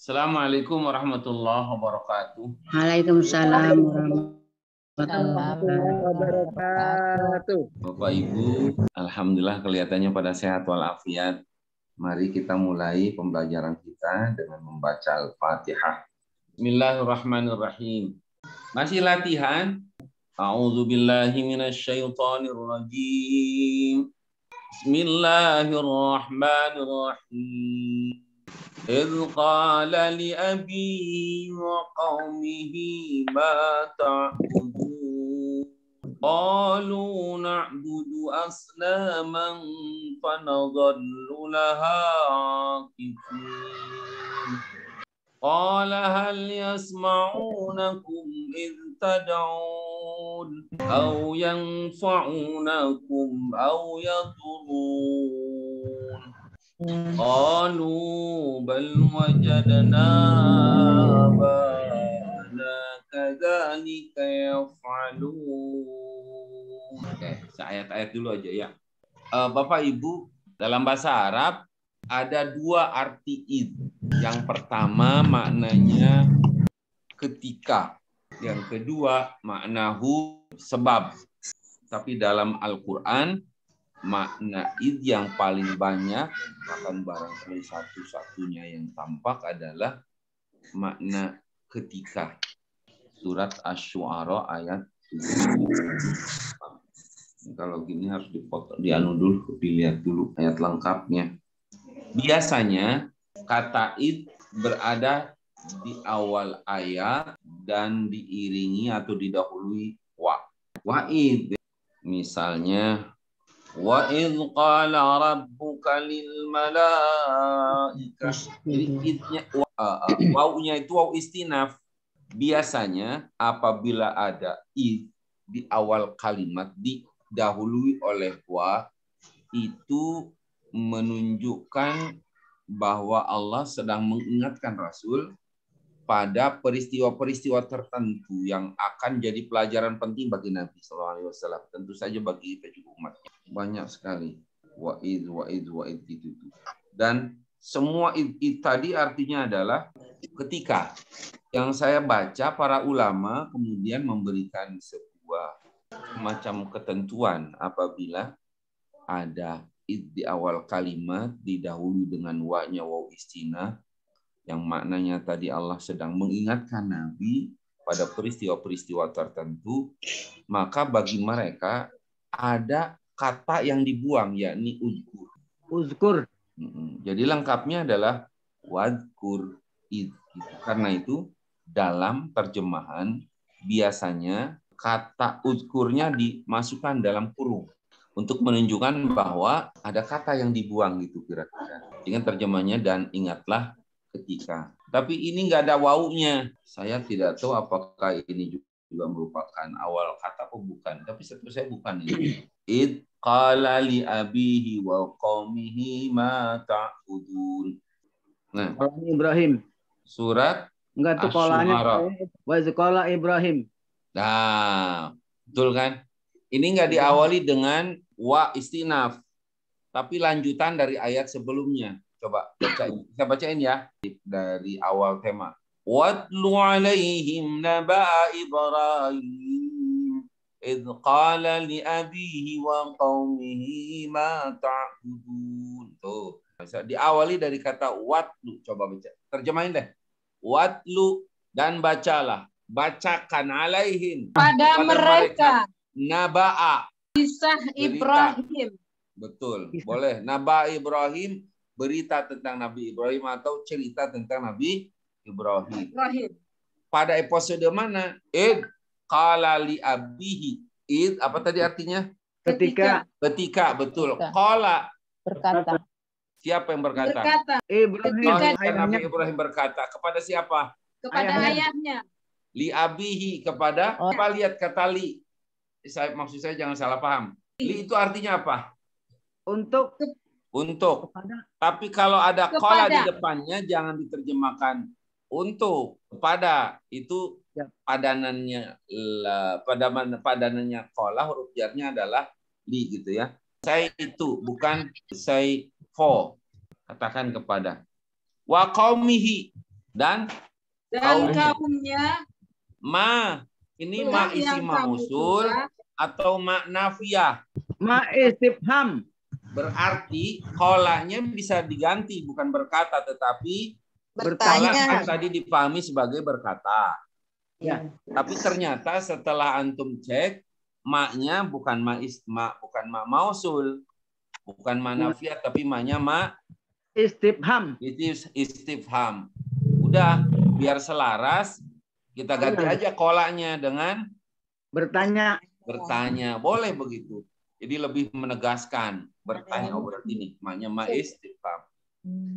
Assalamualaikum warahmatullahi wabarakatuh. Waalaikumsalam Warahmatullahi wabarakatuh. Bapak Ibu, alhamdulillah kelihatannya pada sehat walafiat. Mari kita mulai pembelajaran kita dengan membaca Al-Fatihah. Bismillahirrahmanirrahim. Masih latihan? A'udzubillahi minasyaitonirrajim. Bismillahirrahmanirrahim. إذ قال لأبيه وقومه ما تعبدون قالوا نعبد أصناما فنظل لها عاكفين قال هل يسمعونكم إذ تدعون أو ينفعونكم أو يضرون قالوا بل وجدنا آباءنا كذلك يفعلون. Oke, ayat-ayat dulu aja ya. Bapak Ibu, dalam bahasa Arab ada dua arti id. Yang pertama maknanya ketika. Yang kedua maknahu sebab. Tapi dalam Al-Quran makna id yang paling banyak, bahkan barangkali satu-satunya yang tampak adalah makna ketika. Surat Asy-Syu'ara ayat 7. Kalau gini harus dilihat dulu ayat lengkapnya. Biasanya kata id berada di awal ayat dan diiringi atau didahului wa. Wa'id. Misalnya وَإِذْ قَالَ رَبُّكَ لِلْمَلَائِكَةِ. Wawunya itu waw istinaf. Biasanya apabila ada id di awal kalimat didahului oleh wa, itu menunjukkan bahwa Allah sedang mengingatkan Rasul pada peristiwa-peristiwa tertentu yang akan jadi pelajaran penting bagi Nabi SAW. Tentu saja bagi kita juga umatnya. Banyak sekali. Wa'id gitu. Dan semua id tadi artinya adalah ketika. Yang saya baca para ulama kemudian memberikan sebuah macam ketentuan apabila ada id di awal kalimat didahului dengan wa-nya waw istinaf, yang maknanya tadi Allah sedang mengingatkan Nabi pada peristiwa-peristiwa tertentu, maka bagi mereka ada kata yang dibuang, yakni uzkur. Uzkur. Jadi lengkapnya adalah wadkur id. Karena itu dalam terjemahan biasanya kata uzkurnya dimasukkan dalam kurung untuk menunjukkan bahwa ada kata yang dibuang gitu kira-kira. Dengan terjemahnya dan ingatlah ketika. Tapi ini nggak ada wawunya. Saya tidak tahu apakah ini juga merupakan awal kata atau bukan. Tapi setahu saya bukan ini. Id qala li abihi wa qaumihi ma ta'budun. Nah, Ibrahim. Surat Enggak tuh kolanya. Wa qala Ibrahim. Nah, betul kan? Ini nggak diawali dengan wa istinaf, tapi lanjutan dari ayat sebelumnya. Coba bacain. Kita bacain ya dari awal tema. Watlu alaihim naba'a Ibrahim idh qala li abihi wa qaumihi ma ta'budun. Tuh. Bisa diawali dari kata watlu. Coba baca. Terjemahin deh. Watlu dan bacalah. Bacakan alaihim pada mereka. Naba'a. Kisah Ibrahim. Betul. Boleh. Naba'a Ibrahim. Berita tentang Nabi Ibrahim atau cerita tentang Nabi Ibrahim. Pada episode mana? Id qala li abihi. Id apa tadi artinya? Ketika, betul. Qala Berkata. Siapa yang berkata? Nabi Ibrahim berkata kepada siapa? Kepada ayahnya. Li abihi kepada apa? Lihat kata li. Maksud saya jangan salah paham. Li itu artinya apa? Untuk. Tapi kalau ada qala di depannya jangan diterjemahkan untuk, kepada. Itu padanannya qala, huruf jarnya adalah li gitu ya. Saya itu bukan say for. Katakan kepada. Wa qaumihi. Dan kaumnya ma. Ini ma isi yang kamu mausul suka. atau ma nafiyah. Ma istifham. Berarti kolanya bisa diganti, bukan berkata, tetapi kola kan tadi dipahami sebagai berkata. Ya. Tapi ternyata setelah antum cek, maknya bukan bukan ma mausul, bukan ma nafiyah, tapi maknya ma Istifham. istifham. Udah, biar selaras, kita ganti aja kolanya dengan Bertanya. bertanya. Boleh begitu. Jadi lebih menegaskan. Bertanya, oh berarti ini maknya ma istifham.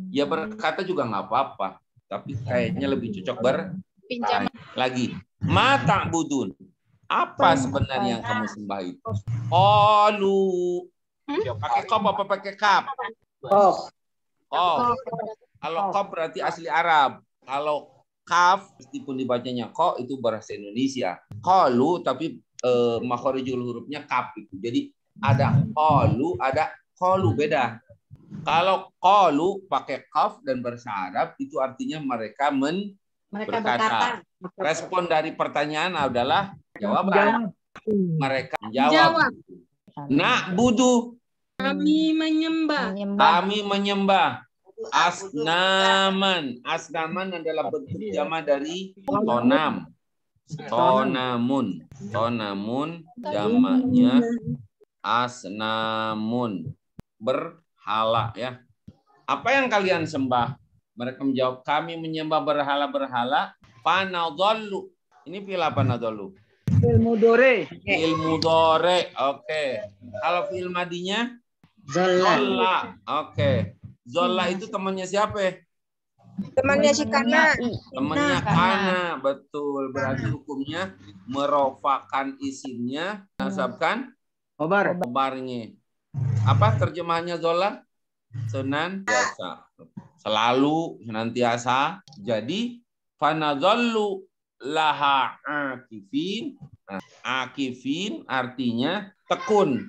Ya berkata juga nggak apa-apa. Tapi kayaknya lebih cocok bertanya. Lagi. Ma ta'budun. Apa sebenarnya yang kamu sembah itu? Qalu. Pakai kop apa pakai kap? Kop. Kalau kop berarti asli Arab. Kalau kaf, meskipun dibacanya ko, itu bahasa Indonesia. Qalu, tapi makhorijul hurufnya kaf itu. Jadi ada qalu, ada qalu, beda. Kalau qalu pakai kaf dan bahasa Arab, itu artinya mereka berkata. Respon dari pertanyaan adalah jawaban. Mereka menjawab. Na'budu. Kami menyembah. Kami menyembah. Asnaman. Asnaman adalah bentuk jama dari tonam. Tonamun jamaknya asnamun. Berhala ya. Apa yang kalian sembah? Mereka menjawab, kami menyembah berhala-berhala. Panadhallu. Ini fi'il apa nadhallu? Fi'il mudhari. Fi'il mudhari. Oke. Kalau fi'il madinya? Zolla. Oke. Zolla itu temannya siapa? Temannya si Kana. Temannya Kana, betul. Berarti hukumnya merofakan isimnya, nasabkan khobarnya. Apa terjemahannya Zolla? Senantiasa. Selalu, senantiasa. Jadi, fanadhallu laha akifin. Nah, akifin artinya tekun.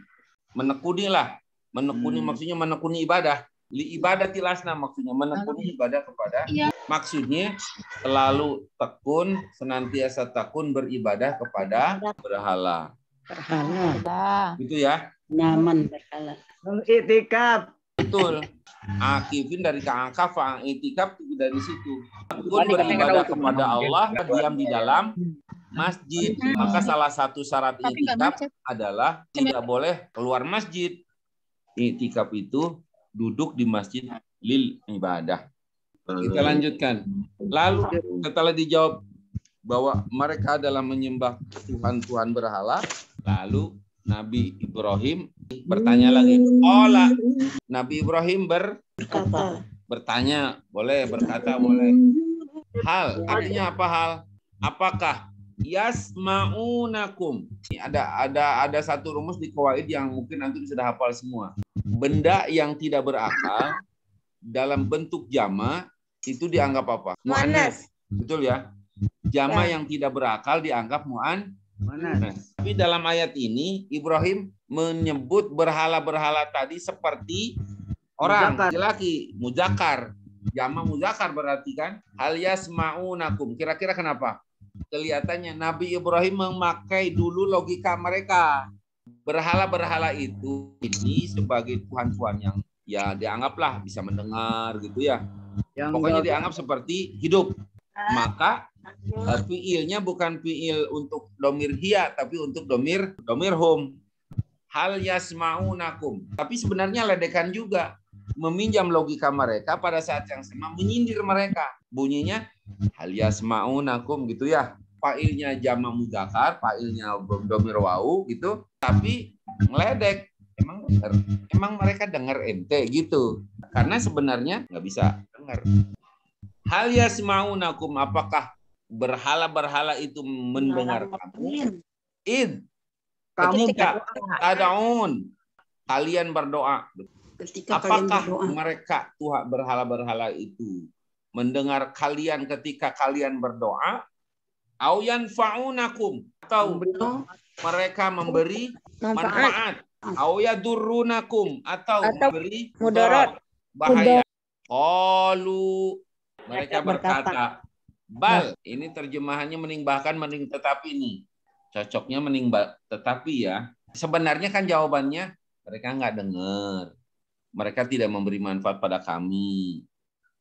Menekunilah. Menekuni maksudnya menekuni ibadah. Li ibadati lasna maksudnya menekuni ibadah kepada. Maksudnya selalu tekun, senantiasa tekun beribadah kepada berhala. Gitu ya. Nyaman berhala. Itikaf. Betul. Akifin dari keangkaf, itikaf dari situ. Tekun beribadah kepada Allah, diam di dalam masjid. Maka salah satu syarat itikaf adalah tidak boleh keluar masjid. Itikaf itu duduk di masjid lil ibadah. Kita lanjutkan. Lalu setelah dijawab bahwa mereka adalah menyembah Tuhan-Tuhan berhala, lalu Nabi Ibrahim bertanya lagi. Ola. Nabi Ibrahim bertanya, boleh, berkata boleh. Hal, artinya apa hal? Apakah yasma'unakum? Ada satu rumus di qawaid yang mungkin nanti sudah hafal semua. Benda yang tidak berakal dalam bentuk jama itu dianggap apa? Mu'annas. Betul ya? Jama yang tidak berakal dianggap mu'annas. Tapi dalam ayat ini Ibrahim menyebut berhala-berhala tadi seperti orang laki-laki, muzakkar. Jama muzakkar berarti kan hal yasma'unakum. Kira-kira kenapa? Kelihatannya Nabi Ibrahim memakai dulu logika mereka. Berhala-berhala itu ini sebagai tuhan-tuhan yang ya dianggaplah bisa mendengar gitu ya. Pokoknya dianggap seperti hidup. Maka fiilnya bukan fiil untuk domir hiya tapi untuk domir hum. Hal yasma'unakum. Tapi sebenarnya ledekan juga. Meminjam logika mereka pada saat yang sama menyindir mereka. Bunyinya hal yasma'unakum gitu ya. Fa'ilnya jama mudzakkar, fa'ilnya domir wau gitu. Tapi ngeledek. Emang mereka dengar ente gitu. Karena sebenarnya nggak bisa dengar. Hal yasma'unakum, apakah berhala-berhala itu mendengar kamu? Ketika tad'un, kalian berdoa. Apakah mereka Tuhan berhala-berhala itu mendengar kalian ketika kalian berdoa? Au yanfa'unakum, atau mereka memberi manfaat. Au yadurrunakum, atau memberi mudarat, bahaya. Qalu, Mereka berkata, bal, ini terjemahannya mending bahkan mending tetapi nih. Cocoknya mending tetapi ya. Sebenarnya kan jawabannya mereka nggak dengar. Mereka tidak memberi manfaat pada kami.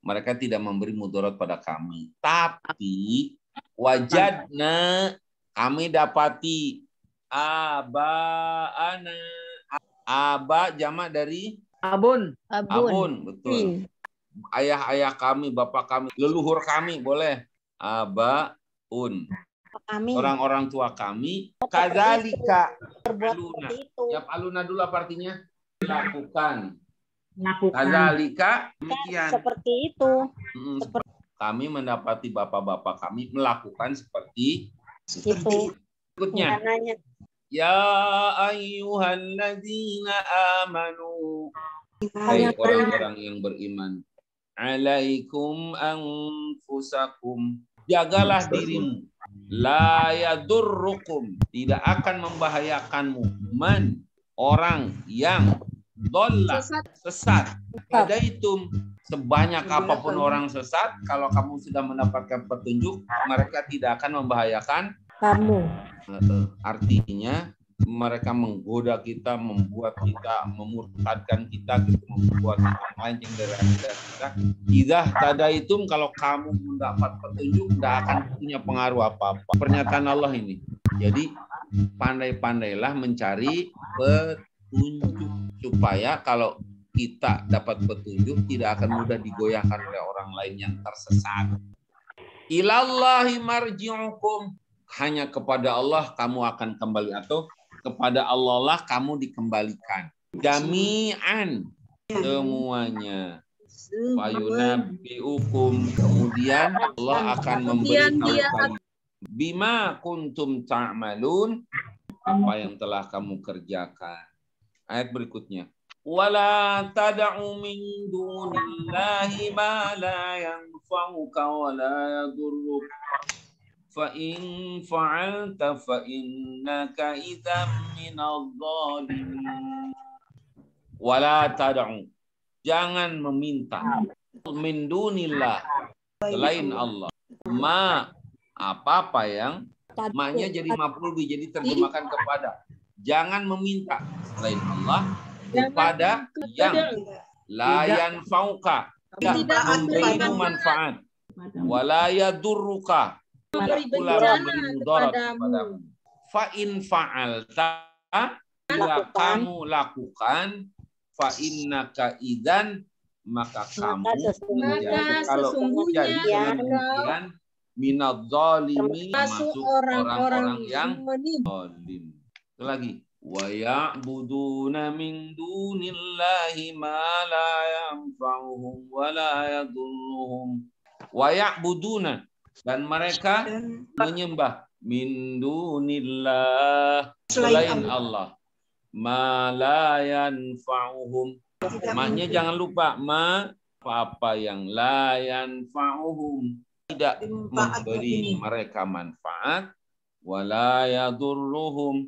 Mereka tidak memberi mudarat pada kami. Tapi wajadna, kami dapati abaana. Aba jamak dari Abun. abun, betul. Ayah-ayah kami, bapak kami, leluhur kami, boleh. Abaun. Kami. Orang-orang tua kami. Kadzalika. Berbuat Aluna. seperti itu. Ya, aluna dulu apa artinya? Lakukan. Lakukan. Kadzalika, demikian. Seperti itu. Kami mendapati bapak-bapak kami melakukan seperti Itu. berikutnya. Maknanya. Ya ayyuhalladzina amanu. Hai orang-orang yang beriman. Alaikum anfusakum. Jagalah dirimu. La yadurrukum. Tidak akan membahayakanmu. Man. Orang yang dolla. Sesat. Hadaitum. Sebanyak apapun orang sesat, kalau kamu sudah mendapatkan petunjuk, mereka tidak akan membahayakan Kamu. Artinya mereka menggoda kita, membuat kita, memurtadkan kita, gitu, membuat kita melenceng dari kita. Idah tadaitum, kalau kamu mendapat petunjuk, tidak akan punya pengaruh apa-apa. Pernyataan Allah ini. Jadi pandai-pandailah mencari petunjuk supaya kalau kita dapat petunjuk tidak akan mudah digoyahkan oleh orang lain yang tersesat. Ilallahi marji'ukum. Hanya kepada Allah kamu akan kembali, atau kepada Allah lah kamu dikembalikan. Jami'an, semuanya. Fayunabbi'ukum, kemudian Allah akan memberi tahu kalian. Bima kuntum ta'malun, apa yang telah kamu kerjakan. Ayat berikutnya. Wala tad'u min dunillahi ma la yanfa'uka wa la yadurruk. Fa'in fa'alta fa'innaka idzam minadh dhalimin. Wala tad'u, jangan meminta min dunillah, selain Allah, ma, apa-apa yang maknya jadi maf'ul bih, jadi terjemahkan kepada. Jangan meminta selain Allah kepada yang la yanfa'uka, tidak memberimu manfaat, wala yadurruka, tidak pula memberi mudarat kepadamu. Fa in fa'alta, bila kamu lakukan, fa innaka idzan, maka kamu menjadi, kalau menjadi dengan demikian, minadh dhalimin, masuk orang-orang yang zalim. Itu lagi. Wa ya'buduna min dunillahi ma la yanfa'uhum wa la yadurruhum. Wa ya'buduna, dan mereka menyembah min dunillah, selain Allah, ma la yanfa'uhum. Maknya jangan lupa ma, apa yang la yanfa'uhum, tidak memberi mereka manfaat, wa la yadurruhum,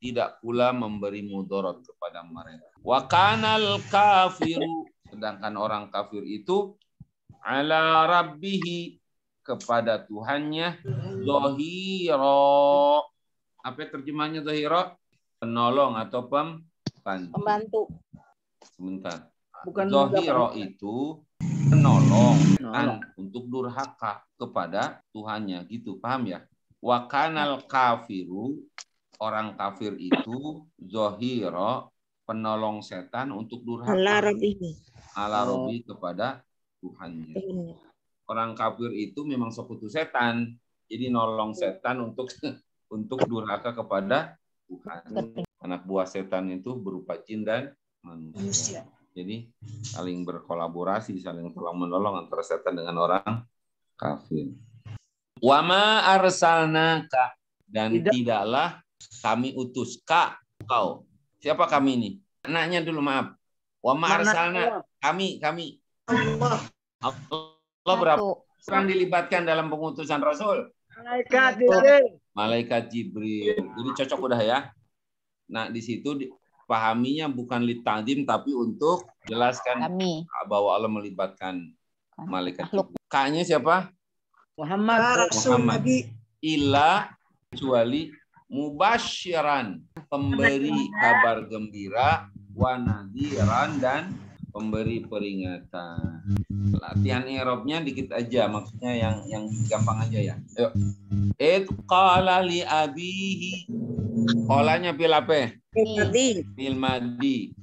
tidak pula memberi mudarat kepada mereka. Wa kanal kafiru, sedangkan orang kafir itu ala rabbihi, kepada Tuhannya, zahira. Apa terjemahnya zahira? Penolong atau pembantu. Sebentar. Bukan zahira itu penolong untuk durhaka kepada Tuhannya, gitu, paham ya? Wa kanal kafiru, orang kafir itu zahira, penolong setan untuk durhaka. Ala rabbi, kepada Tuhannya. Orang kafir itu memang sekutu setan, jadi nolong setan untuk durhaka kepada Tuhan. Anak buah setan itu berupa jin dan manusia. Jadi saling berkolaborasi, saling tolong-menolong antara setan dengan orang kafir. Wa ma arsalnaka, dan tidaklah kami utus kau. Siapa kami ini? Anaknya dulu, maaf. Wa ma arsalna, kami. Allah berapa orang dilibatkan dalam pengutusan Rasul? Malaikat Jibril. Malaikat Jibril. Jadi cocok udah ya. Nah, di situ pahaminya bukan li ta'zim, tapi untuk jelaskan bahwa Allah melibatkan malaikat. Makhluk. K-nya siapa? Muhammad. Muhammad. Ila kecuali mubasyiran, pemberi kabar gembira, wa nadhiran, dan pemberi peringatan. Latihan i'rabnya dikit aja, maksudnya yang gampang aja ya. Yuk. Qala li abihi. Qalanya fil apa? Fil madi.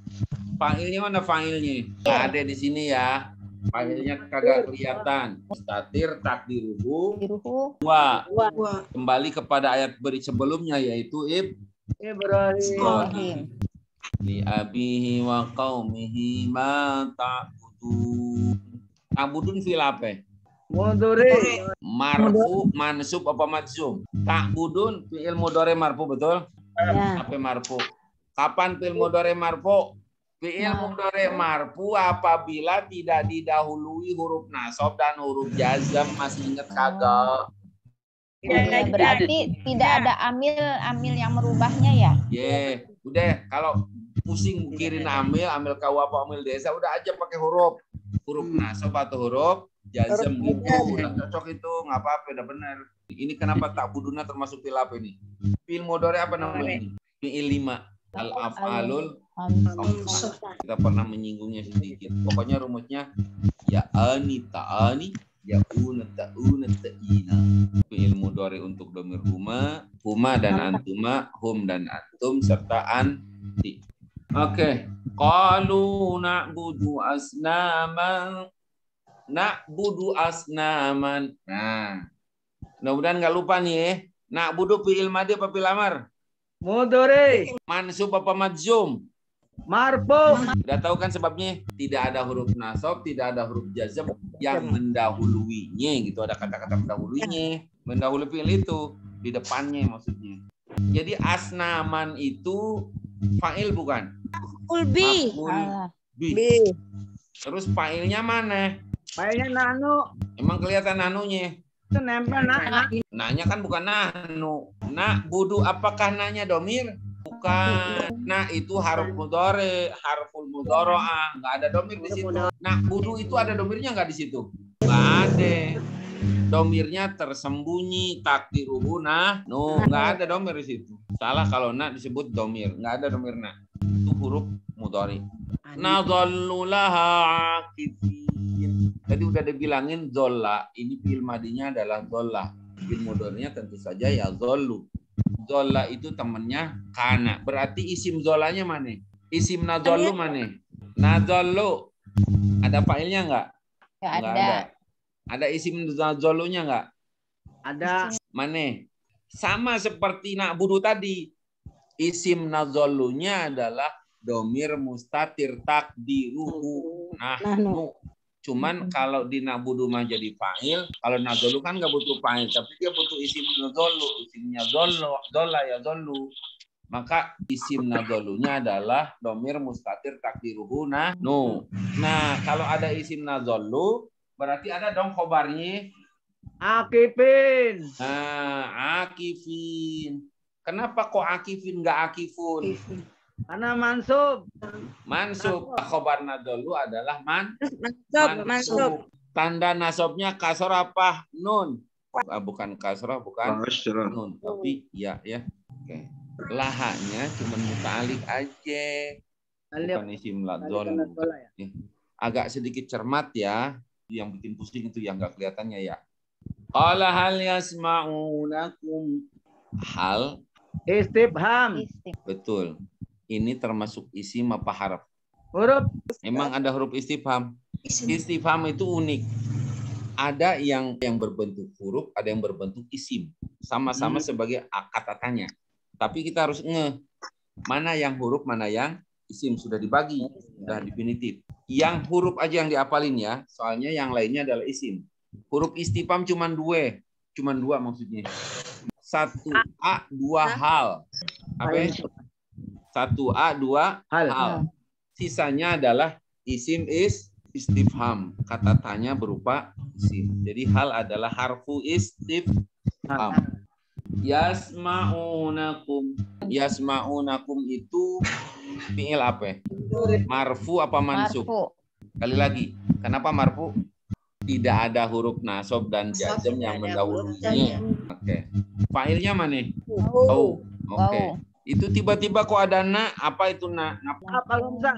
Fa'ilnya mana fa'ilnya? Nggak ada di sini ya. Fa'ilnya kagak kelihatan. Mustatir takdiruhu wa. Kembali kepada ayat beri sebelumnya yaitu Ibrahim. Li abihi wa qaumihi ma ta'budun. Ta'budun fil apa? Mudhari. Marfu, mansub apa majzum? Ta'budun fi'il mudhari marfu, betul? Ya. Apa marfu? Kapan fi'il mudhari marfu? Fi'il mudhari marfu apabila tidak didahului huruf nasab dan huruf jazm. Masih ingat kagak? Ya, berarti tidak ada amil yang merubahnya ya? Udah kalau pusing mikirin amil kau apa amil desa, udah aja pakai huruf nasab atau huruf jazm gitu. Udah cocok itu, nggak apa-apa, udah benar. Ini kenapa tak buduna termasuk fi'il apa ini? Fi'il mudhari apa namanya ini? Fi'il 5. Al-af'alul khamsah. Kita pernah menyinggungnya sedikit. Pokoknya rumusnya ya ani ta'ani, ya una ta'una ta'ina. Fi'il mudhari untuk dhamir huma dan antuma, hum dan antum serta anti. Oke. Qalu na'budu asnaman. Nah, mudah-mudahan nggak lupa nih ya. Na'budu fi'il madhi apa fi'il amar? Mudhari. Mansub apa majzum? Marfu. Udah tahu kan sebabnya? Tidak ada huruf nasab, tidak ada huruf jazm yang mendahuluinya gitu. Ada kata-kata mendahuluinya. Mendahului fi'il itu di depannya maksudnya. Jadi asnaman itu fa'il bukan? Ulbi. Maf'ul bi. Terus fa'ilnya mana? Fa'ilnya nahnu. Emang kelihatan nanunya? Itu nempel nah. Nanya kan bukan nahnu. Budu apakah nanya domir? Bukan. Nah itu harful mudhari'ah, nggak ada domir di situ. Budu itu ada domirnya nggak di situ? Nggak ada. Domirnya tersembunyi, takdiruhu nggak ada domir di situ. Salah kalau disebut domir, nggak ada domir itu huruf mudhari. Nadhallu laha akifin. Tadi udah dibilangin zolla, ini fi'il madinya adalah zolla. Fi'il mudhari'nya tentu saja ya zollu. Zolla itu temennya kana. Berarti isim zollanya mana? Isim nadhallu mana? Nadhallu. Ada fa'ilnya enggak? Nggak ada. Ada isim nadhallunya enggak? Ada. Mana? Sama seperti na'budu tadi. Isim nadhallunya adalah domir mustatir takdiruhu nahnu. Cuman kalau di na'budu mah jadi fa'il, kalau nadhallu kan nggak butuh fa'il, tapi dia butuh isim nadhallu, isimnya zolla ya zollu. Maka isim nadhallunya adalah domir mustatir takdiruhu nahnu. Nah, kalau ada isim nadhallu, berarti ada dong khobarnya. Akifin. Akifin. Kenapa kok akifin nggak akifun? Karena mansub. Khobar nadhallu adalah Mansub. mansub. Tanda nasabnya kasroh apa? Nun. Bukan kasroh, bukan nun, tapi ya. Oke. Lahanya cuma muta'alik aja. Bukan isim ladzul. Agak sedikit cermat ya. Yang bikin pusing itu yang nggak kelihatannya ya. Qala hal yasma'unakum. Hal Istifham. betul. Ini termasuk isim apa harf? Huruf. Memang ada huruf istifham. Istifham itu unik. Ada yang berbentuk huruf, ada yang berbentuk isim. Sama-sama sebagai kata tanya. Tapi kita harus mana yang huruf, mana yang isim. Sudah dibagi, sudah definitif. Yang huruf aja yang diapalin ya. Soalnya yang lainnya adalah isim. Huruf istifham cuma dua maksudnya. 1A 2 hal. Apa ya? 1A 2 hal. Sisanya adalah isim istifham. Kata tanya berupa isim. Jadi hal adalah harfu istifham. Yasma'unakum. Yasma'unakum itu fi'il apa? Marfu apa mansub? Marfu. Kali lagi. Kenapa marfu? Tidak ada huruf nasab dan jazm yang mendahulunya. Oke. Fa'ilnya mana? Wow. Oke. Itu tiba-tiba kok ada na, apa itu na? Apa Lomsa?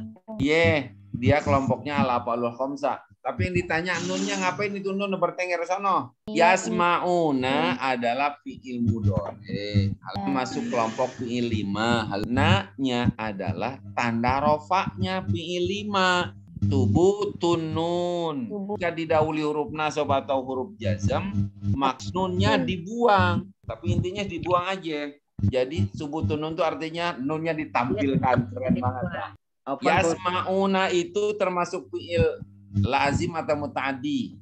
Dia kelompoknya al-af'alul khamsah. Tapi yang ditanya nunnya ngapain itu nun bertengger sono? Yasma'una adalah fi'il mudhari. Masuk kelompok fi'il 5. Na-nya adalah tanda rofaknya fi'il 5. Tubutun nun. Jika didahului huruf nasab atau huruf jazm, maksnunnya dibuang. Tapi intinya dibuang aja. Jadi subutun nun itu artinya nunnya ditampilkan. Keren banget. Yasma'una itu termasuk fi'il lazim atau muta'addi.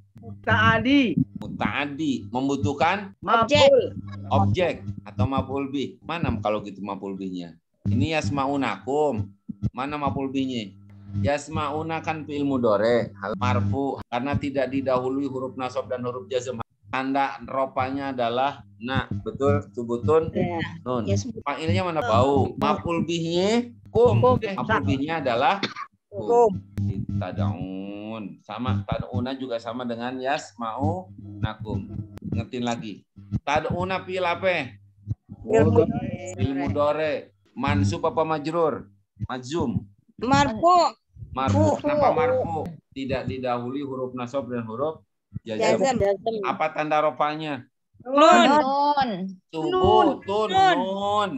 Muta'addi membutuhkan objek atau maf'ul bih. Mana kalau gitu maf'ul bihnya? Ini yasma'unakum. Mana maf'ul bihnya? Yasma'una kan fi'il mudhari, marfu karena tidak didahului huruf nasab dan huruf jazm. Tanda ropanya adalah na, betul, subutun nun. Fa'ilnya mana? Bau. Maf'ul bihnya kum. Maf'ul bihnya adalah kum. Tad'un. Sama tad'una juga sama dengan yasma'u nakum. Ngetin lagi. Tad'una fi'il apa? Fi'il mudhari. Mansub apa majrur? Majzum. Marfu. Marfu. Kenapa marfu? Tidak didahului huruf nasab dan huruf jazm. Apa tanda rofanya? Nun. Subutun nun.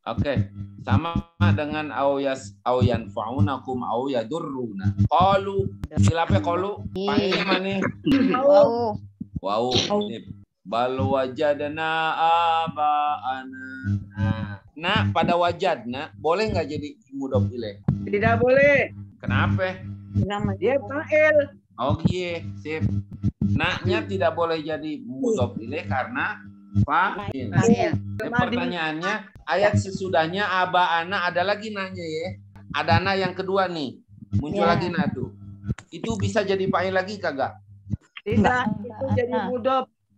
Oke. Sama dengan auyan fa'unakum au yadurruna. Qalu. Silape qalu? Fa'ilnya mana? Wow. Wow. Bal wajadna aba'ana. Nah, pada wajadna boleh nggak jadi mudhof ilaih? Tidak boleh. Kenapa? Dia fa'il. Oh iya, sip. Naknya tidak boleh jadi mudhof ilaih karena fa'il. Pertanyaannya, ayat sesudahnya aba'ana ada lagi nanya ya. Ada na yang kedua nih. Muncul lagi na tuh. Itu bisa jadi fa'il lagi kagak? Tidak, itu jadi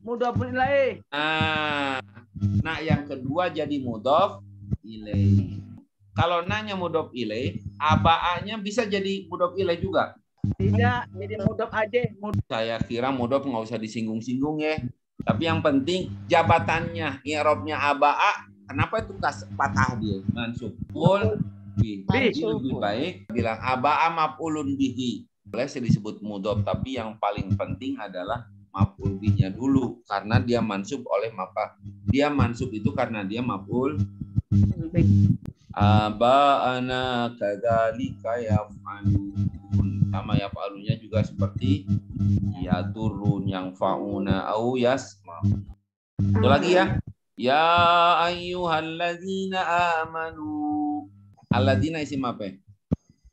mudhof ilaih. Nah, yang kedua jadi mudhof ilaih. Kalau nanya mudhof ilaih, aba'anya bisa jadi mudhof ilaih juga. Tidak, jadi mudhof aja. Saya kira mudhof nggak usah disinggung-singgung ya. Tapi yang penting jabatannya, i'rabnya aba'a, kenapa itu patah dia? Mansub. Lebih baik bilang aba'a maf'ulun bihi. Boleh disebut mudhof, tapi yang paling penting adalah maf'ul bihnya dulu karena dia mansub oleh maka. Dia mansub itu karena dia maf'ul. Aba'ana kadzalika yaf'alun. Sama yaf'alunya juga seperti yadurrun yang fa'una au yasma. Itu lagi ya. Ya ayyuhalladzina amanu. Alladzina isim apa?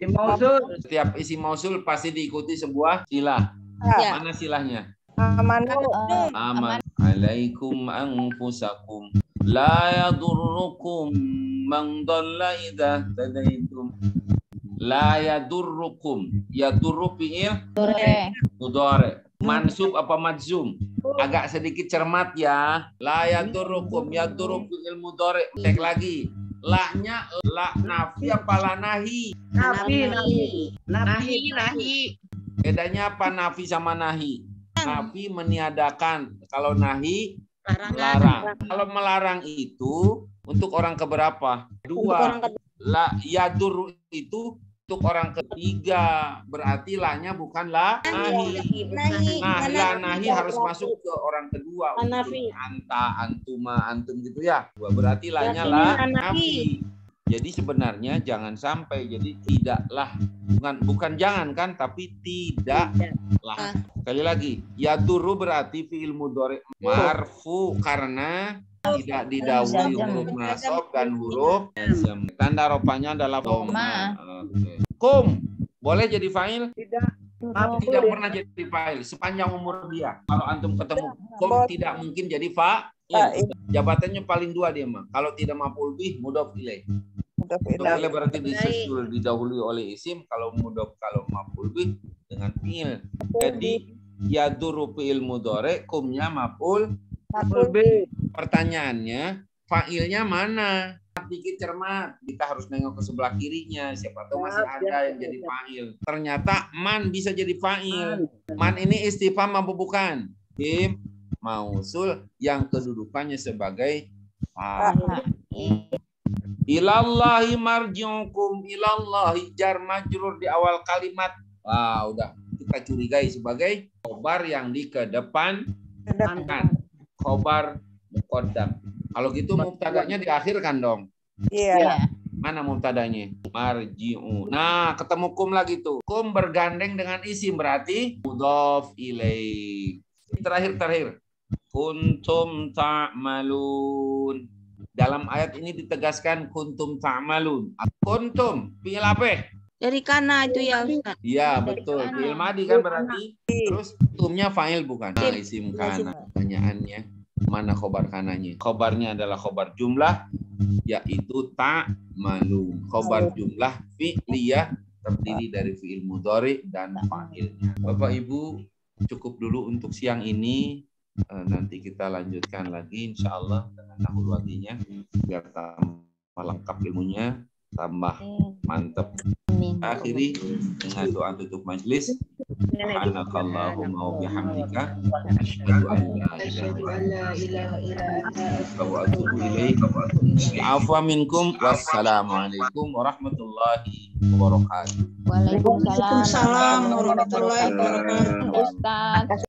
Isim mausul. Setiap isim mausul pasti diikuti sebuah silah. Ya. Mana silahnya? Amanu. Aman alaikum anfusakum la yadurrukum man dhalla idza tadaitum. La yadurrukum. Yadurru fi'il mudhari. Mansub apa majzum? Agak sedikit cermat ya. La yadurrukum. Yadurru fi'il mudhari. Cek lagi. La-nya la nafi apa la nahi? Nahi. Bedanya apa nafi sama nahi? Nafi meniadakan. Kalau nahi larang. Kalau melarang itu untuk orang keberapa? Dua. La yadur itu untuk orang ketiga. Berarti la-nya bukan la nahi. Nah, la nahi harus masuk ke orang kedua. Untuk anta, antuma, antum gitu ya. Berarti la-nya la nafi. Jadi sebenarnya jangan sampai jadi tidaklah. Bukan jangan kan, tapi tidaklah. Sekali lagi, yadurru berarti fi'il mudhari marfu karena tidak didahului huruf nasab dan huruf jazm. Tanda rofanya adalah dhamma. Kum boleh jadi fa'il? Tidak pernah jadi fa'il sepanjang umur dia. Kalau antum ketemu kum tidak mungkin jadi fa'il. Jabatannya paling dua dia mah. Kalau tidak maf'ul bih mudhof ilaih. Mudhof ilaih berarti disusul didahului oleh isim. Kalau mudhof kalau maf'ul bih dengan fi'il. Jadi yadurru fi'il mudhari, kumnya maf'ul bih. Pertanyaannya, fa'ilnya mana? dikit cermat. Kita harus nengok ke sebelah kirinya. Siapa tahu masih ada yang jadi fa'il. Ternyata man bisa jadi fa'il. Man ini istifham apa bukan? Im mausul yang kedudukannya sebagai fa'il. Ilallahi marji'ukum, ilallahi jar majrur di awal kalimat. Wah, udah kita curigai sebagai khobar yang di kedepankan. Khobar muqaddam. Kalau gitu mubtadanya diakhirkan dong. Iya. Mana mubtadanya? Marji'u. Nah, ketemu kum lagi tuh. Kum bergandeng dengan isim berarti mudhaf ilaih. Terakhir. Kuntum ta'malun. Dalam ayat ini ditegaskan kuntum ta'malun. Kuntum, fi'il apa? Dari kana itu ya Ustaz. Iya, betul. Fi'il madi kan berarti. Terus tumnya fa'il bukan? Nah, isim kana. Pertanyaannya, mana khobar kananya? Khobarnya adalah khobar jumlah, yaitu ta'malun. Khobar jumlah fi'liyah terdiri dari fi'il mudhari dan fa'ilnya. Bapak Ibu, cukup dulu untuk siang ini. Nanti kita lanjutkan lagi insyaallah dengan nahwu wadinya biar tambah lengkap ilmunya, tambah mantap. Akhiri dengan doa tutup majelis. Subhanakallahumma wa bihamdika asyhadu an la ilaha illa anta wa atubu ilaik. Afwa minkum. Wassalamualaikum warahmatullahi wabarakatuh. Waalaikumsalam Waalaikumsalam warahmatullahi wabarakatuh. Ustaz.